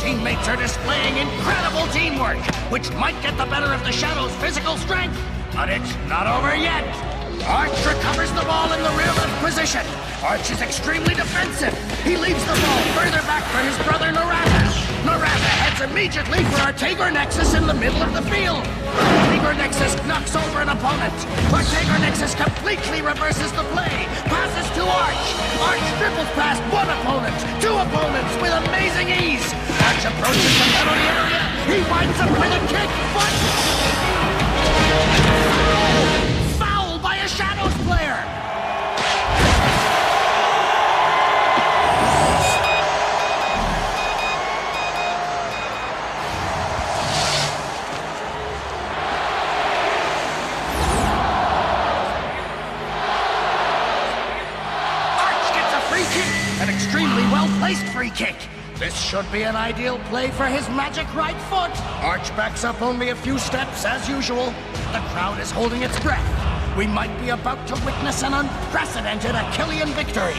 teammates are displaying incredible teamwork, which might get the better of the Shadow's physical strength, but it's not over yet. Arch recovers the ball in the rear left position. Arch is extremely defensive. He leaves the ball further back for his brother Narata. Narata heads immediately for Artager Nexus in the middle of the field. Artager Nexus knocks over an opponent. Artager Nexus completely reverses the play. Passes to Arch. Arch dribbles past one opponent, two opponents with amazing ease. Arch approaches the penalty area. He winds up with a kick, but... Foul by a Shadows player! An extremely well-placed free kick. This should be an ideal play for his magic right foot. Arch backs up only a few steps, as usual. The crowd is holding its breath. We might be about to witness an unprecedented Achillean victory.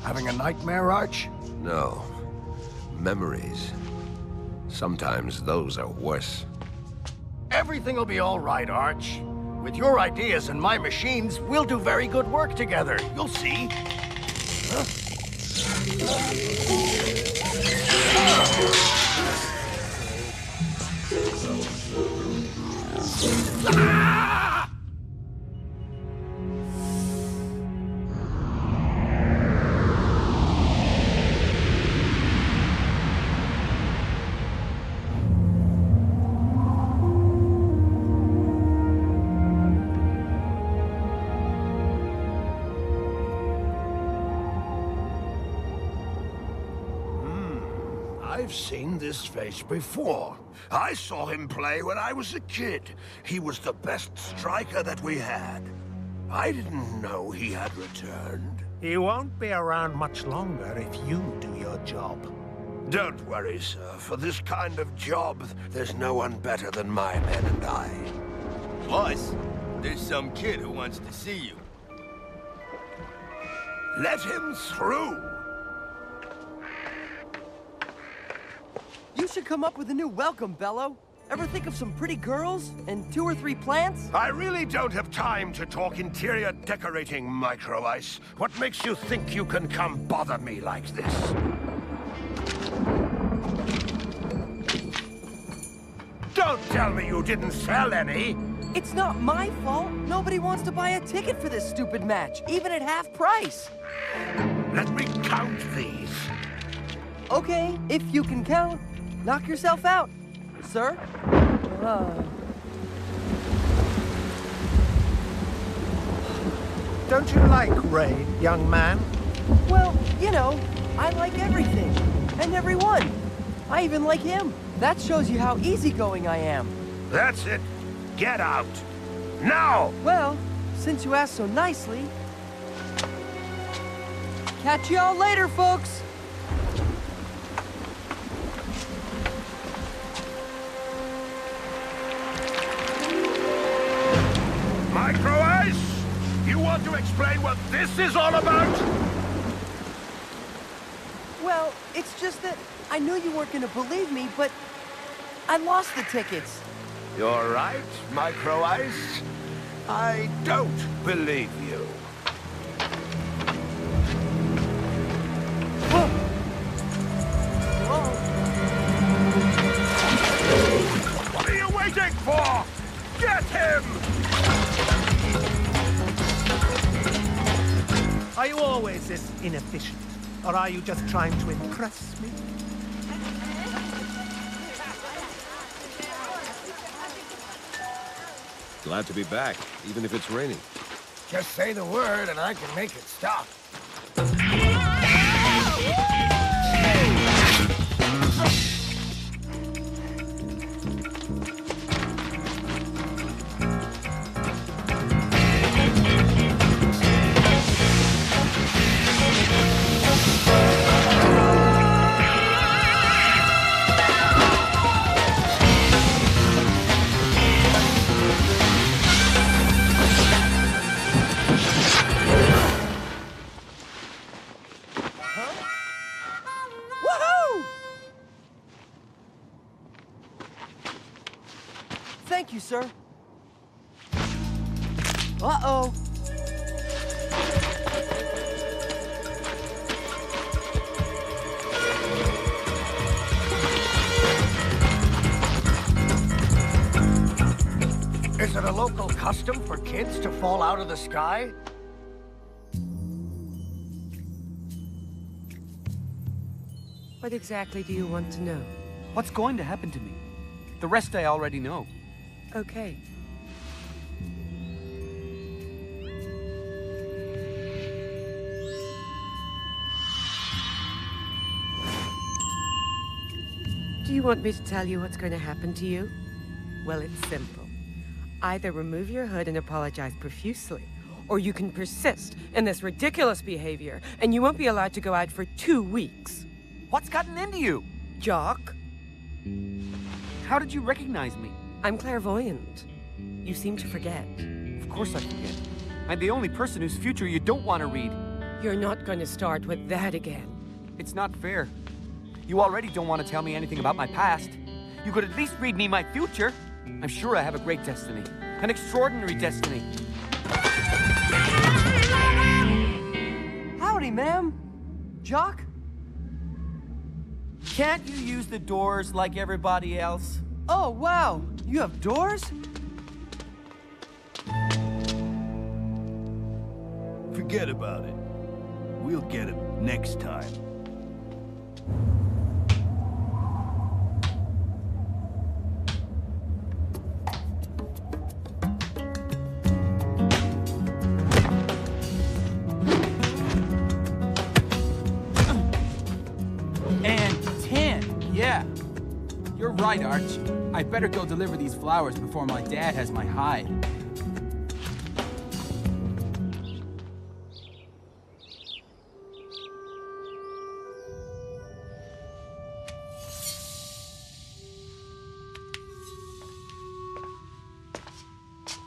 Having a nightmare, Arch? No. Memories. Sometimes those are worse. Everything will be all right, Arch. With your ideas and my machines, we'll do very good work together. You'll see. Huh? Ah! I've seen this face before. I saw him play when I was a kid. He was the best striker that we had. I didn't know he had returned. He won't be around much longer if you do your job. Don't worry, sir. For this kind of job, there's no one better than my men and I. Plus, there's some kid who wants to see you. Let him through! You should come up with a new welcome, Bello. Ever think of some pretty girls and 2 or 3 plants? I really don't have time to talk interior decorating, Micro Ice. What makes you think you can come bother me like this? Don't tell me you didn't sell any! It's not my fault. Nobody wants to buy a ticket for this stupid match, even at half price. Let me count these. Okay, if you can count. Knock yourself out, sir. Don't you like rain, young man? Well, you know, I like everything. And everyone. I even like him. That shows you how easygoing I am. That's it. Get out. Now! Well, since you asked so nicely... Catch y'all later, folks! Micro Ice! You want to explain what this is all about? Well, it's just that I knew you weren't gonna believe me, but I lost the tickets. You're right, Micro Ice. I don't believe you. Whoa. Whoa. What are you waiting for? Get him! Are you always this inefficient? Or are you just trying to impress me? Glad to be back, even if it's raining. Just say the word and I can make it stop. Woohoo! Thank you, sir. Uh-oh. Is it a local custom for kids to fall out of the sky? What exactly do you want to know? What's going to happen to me? The rest I already know. Okay. Do you want me to tell you what's going to happen to you? Well, it's simple. Either remove your hood and apologize profusely, or you can persist in this ridiculous behavior, and you won't be allowed to go out for 2 weeks. What's gotten into you? Jock, How did you recognize me? I'm clairvoyant. You seem to forget. Of course I forget. I'm the only person whose future you don't want to read. You're not going to start with that again. It's not fair. You already don't want to tell me anything about my past. You could at least read me my future. I'm sure I have a great destiny. An extraordinary destiny. Howdy, ma'am. Jock? Can't you use the doors like everybody else? Oh, wow. You have doors? Forget about it. We'll get him next time. And 10, yeah. You're right, Arch. I'd better go deliver these flowers before my dad has my hide.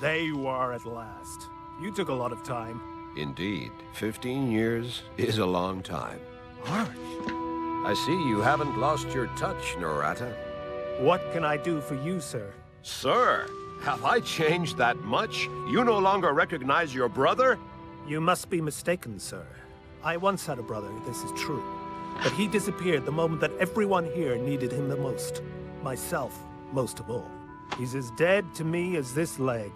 There you are at last. You took a lot of time. Indeed, 15 years is a long time. Arch, I see you haven't lost your touch, Norata. what can I do for you, sir? Sir, have I changed that much? You no longer recognize your brother? You must be mistaken, sir. I once had a brother, this is true. But he disappeared the moment that everyone here needed him the most. Myself, most of all. He's as dead to me as this leg.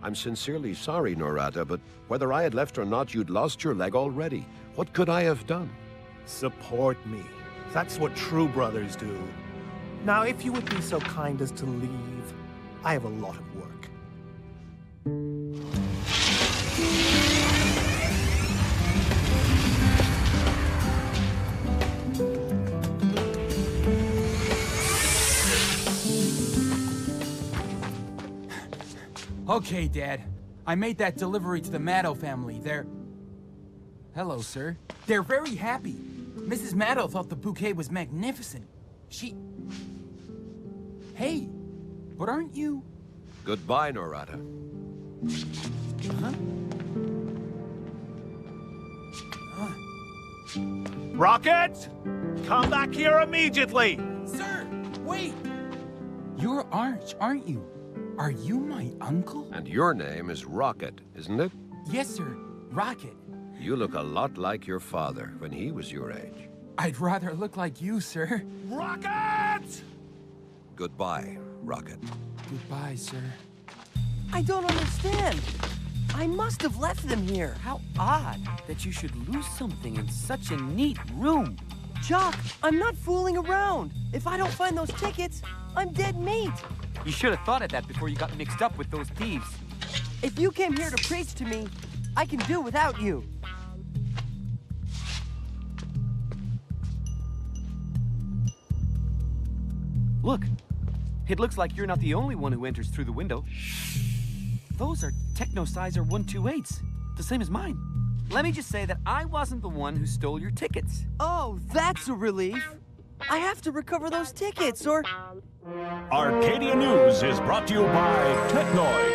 I'm sincerely sorry, Norata, but whether I had left or not, you'd lost your leg already. What could I have done? Support me. That's what true brothers do. Now, if you would be so kind as to leave, I have a lot of work. Okay, Dad. I made that delivery to the Maddow family. They're... Hello, sir. They're very happy. Mrs. Maddow thought the bouquet was magnificent. She... Hey, but aren't you... Goodbye, Norata. Huh? Rocket! Come back here immediately! Sir, wait! You're Arch, aren't you? Are you my uncle? And your name is Rocket, isn't it? Yes, sir. Rocket. You look a lot like your father when he was your age. I'd rather look like you, sir. Rocket! Goodbye, Rocket. Goodbye, sir. I don't understand. I must have left them here. How odd that you should lose something in such a neat room. Jock, I'm not fooling around. If I don't find those tickets, I'm dead meat. You should have thought of that before you got mixed up with those thieves. If you came here to preach to me, I can do without you. Look, it looks like you're not the only one who enters through the window. Those are Techno-Sizer 128s, the same as mine. Let me just say that I wasn't the one who stole your tickets. Oh, that's a relief. I have to recover those tickets, or... Arcadia News is brought to you by Technoid.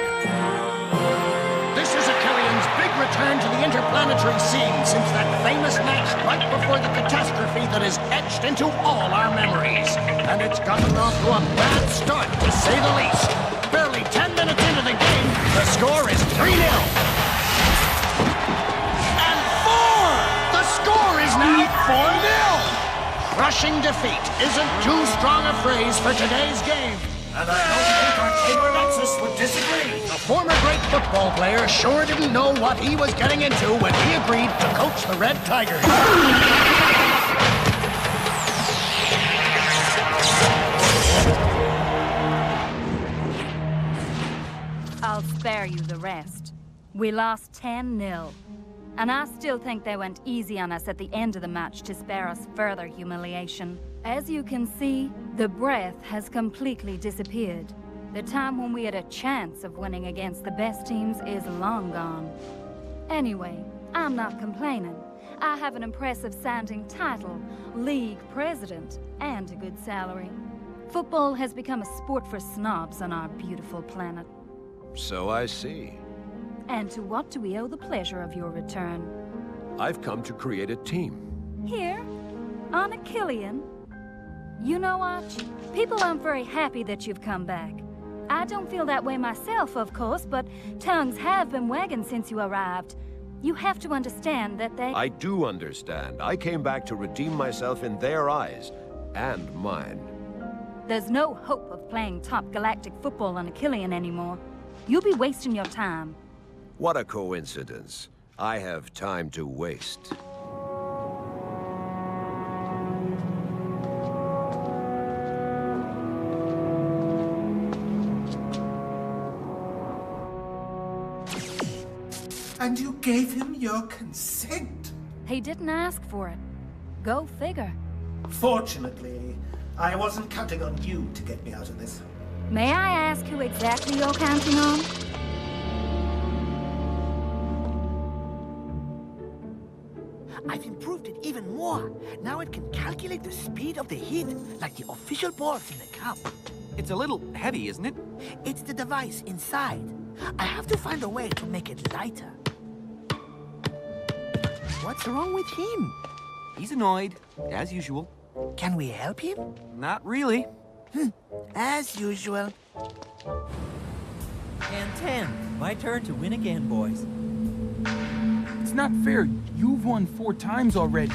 This is Achillean's big return to the interplanetary scene since that famous match right before the catastrophe that is etched into all our memories. And it's gotten off to a bad start, to say the least. Barely 10 minutes into the game, the score is 3-0. And 4! The score is now 4-0! Crushing defeat isn't too strong a phrase for today's game. And I don't think our Nexus would disagree. The former great football player sure didn't know what he was getting into when he agreed to coach the Red Tigers. I'll spare you the rest. We lost 10-0. And I still think they went easy on us at the end of the match to spare us further humiliation. As you can see, the breath has completely disappeared. The time when we had a chance of winning against the best teams is long gone. Anyway, I'm not complaining. I have an impressive sounding title, league president, and a good salary. Football has become a sport for snobs on our beautiful planet. So I see. And to what do we owe the pleasure of your return? I've come to create a team. Here? On Achillean? You know, Arch, people aren't very happy that you've come back. I don't feel that way myself, of course, but tongues have been wagging since you arrived. You have to understand that they... I do understand. I came back to redeem myself in their eyes, and mine. There's no hope of playing top galactic football on Achillean anymore. You'll be wasting your time. What a coincidence. I have time to waste. And you gave him your consent? He didn't ask for it. Go figure. Fortunately, I wasn't counting on you to get me out of this. May I ask who exactly you're counting on? I've improved it even more. Now it can calculate the speed of the heat, like the official boards in the cup. It's a little heavy, isn't it? It's the device inside. I have to find a way to make it lighter. What's wrong with him? He's annoyed, as usual. Can we help him? Not really. As usual. And 10. My turn to win again, boys. It's not fair. You've won 4 times already.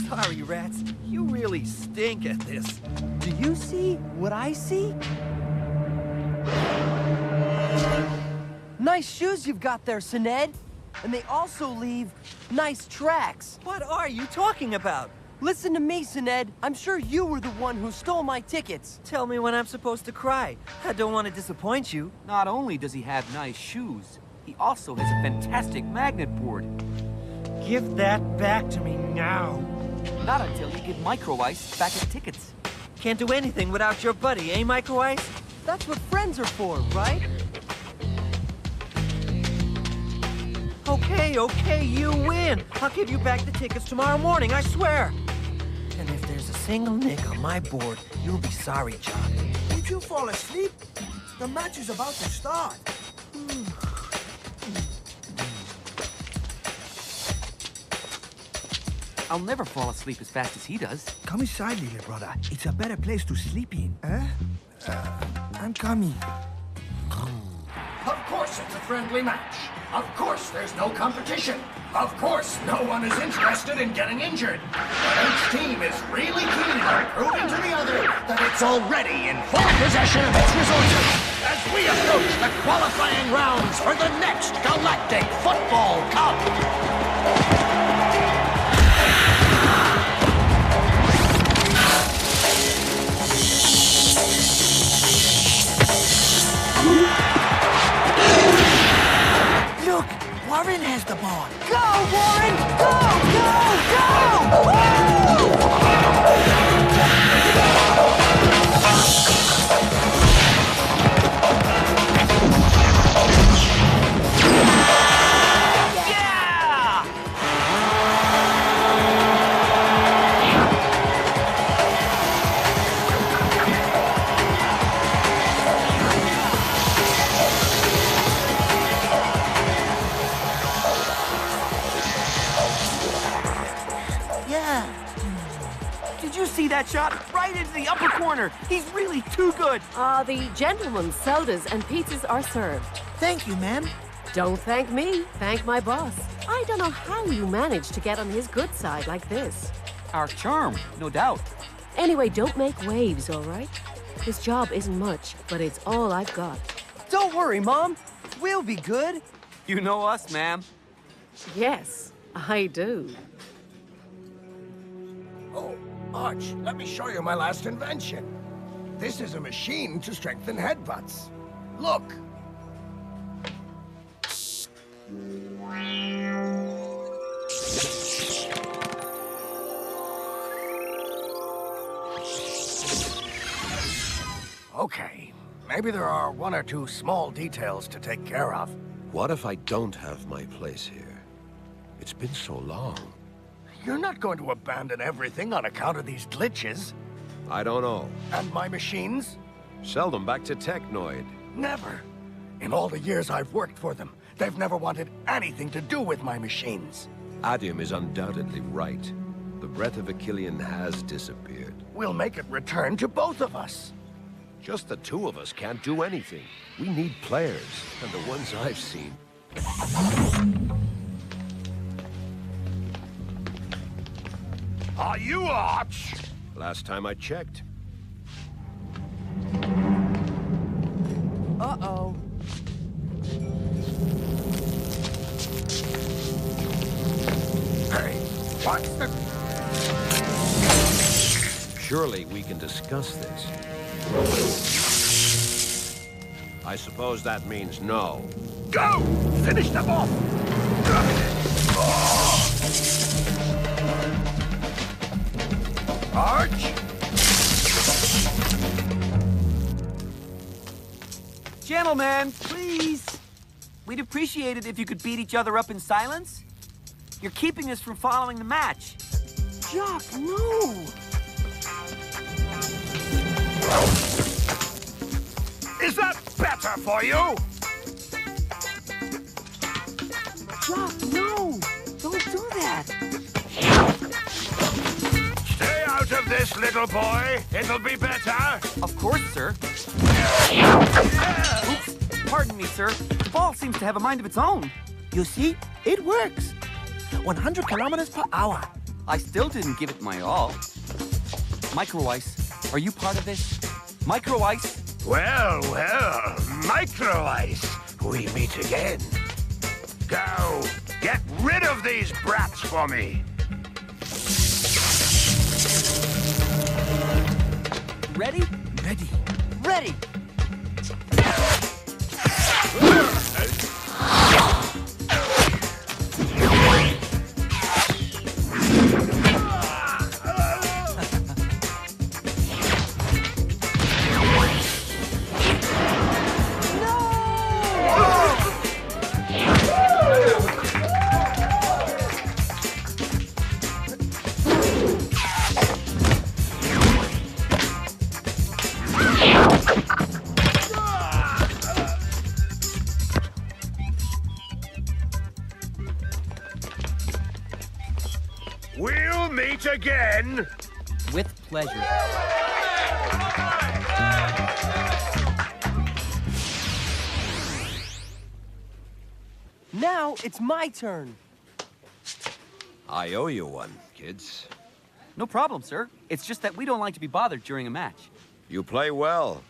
Sorry, rats. You really stink at this. Do you see what I see? Nice shoes you've got there, Sined. And they also leave nice tracks. What are you talking about? Listen to me, Sined. I'm sure you were the one who stole my tickets. Tell me when I'm supposed to cry. I don't want to disappoint you. Not only does he have nice shoes, he also has a fantastic magnet board. Give that back to me now. Not until you give Micro Ice back his tickets. Can't do anything without your buddy, eh, Micro Ice? That's what friends are for, right? Okay, you win. I'll give you back the tickets tomorrow morning, I swear. And if there's a single nick on my board, you'll be sorry, John. Did you fall asleep? The match is about to start. I'll never fall asleep as fast as he does. Come inside, little brother. It's a better place to sleep in. I'm coming. Of course it's a friendly match. Of course there's no competition. Of course no one is interested in getting injured. But each team is really keen on proving to the other that it's already in full possession of its resources as we approach the qualifying rounds for the next Galactic Football Cup. Look, Warren has the ball. Go, Warren! Go, go, go! Did you see that shot? Right into the upper corner. He's really too good. The gentlemen's sodas and pizzas are served. Thank you, ma'am. Don't thank me. Thank my boss. I don't know how you managed to get on his good side like this. Our charm, no doubt. Anyway, don't make waves, all right? This job isn't much, but it's all I've got. Don't worry, Mom. We'll be good. You know us, ma'am. Yes, I do. Oh, Arch, let me show you my last invention. This is a machine to strengthen headbutts. Look. Okay, maybe there are one or two small details to take care of. What if I don't have my place here? It's been so long. You're not going to abandon everything on account of these glitches. I don't know. And my machines? Sell them back to Technoid. Never. In all the years I've worked for them, they've never wanted anything to do with my machines. Adium is undoubtedly right. The breath of Achillean has disappeared. We'll make it return to both of us. Just the two of us can't do anything. We need players, and the ones I've seen. Are you Arch? Last time I checked. Uh-oh. Hey, what's the... Surely we can discuss this. I suppose that means no. Go! Finish them off! Arch? Gentlemen, please. We'd appreciate it if you could beat each other up in silence. You're keeping us from following the match. Jock, no! Is that better for you? Jock, no! Don't do that! Stay out of this, little boy. It'll be better. Of course, sir. Oops. Pardon me, sir. The ball seems to have a mind of its own. You see? It works. 100 kilometers per hour. I still didn't give it my all. Micro Ice, are you part of this? Micro Ice? Well, well, Micro Ice, we meet again. Go, get rid of these brats for me. Ready? Ready. Ready! We'll meet again! With pleasure. Now it's my turn. I owe you one, kids. No problem, sir. It's just that we don't like to be bothered during a match. You play well.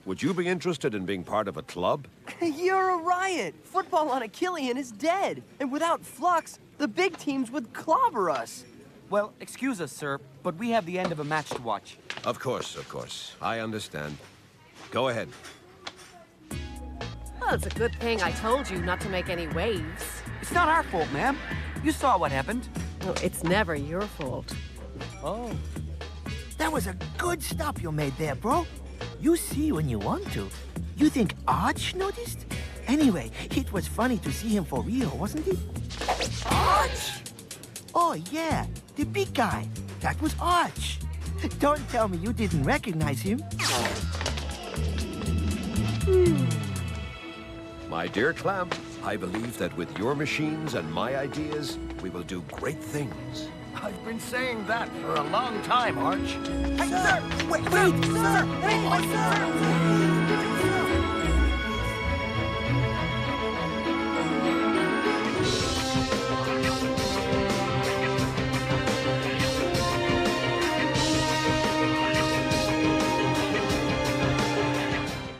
Would you be interested in being part of a club? You're a riot. Football on a Killian is dead. And without Flux, the big teams would clobber us. Well, excuse us, sir, but we have the end of a match to watch. Of course, of course. I understand. Go ahead. Well, it's a good thing I told you not to make any waves. It's not our fault, ma'am. You saw what happened. No, it's never your fault. Oh. That was a good stop you made there, bro. You see when you want to. You think Arch noticed? Anyway, it was funny to see him for real, wasn't it? Arch? Oh, yeah, the big guy. That was Arch. Don't tell me you didn't recognize him. My dear Clamp, I believe that with your machines and my ideas, we will do great things. I've been saying that for a long time, Arch. Hey, sir! Wait, sir! Hey, sir!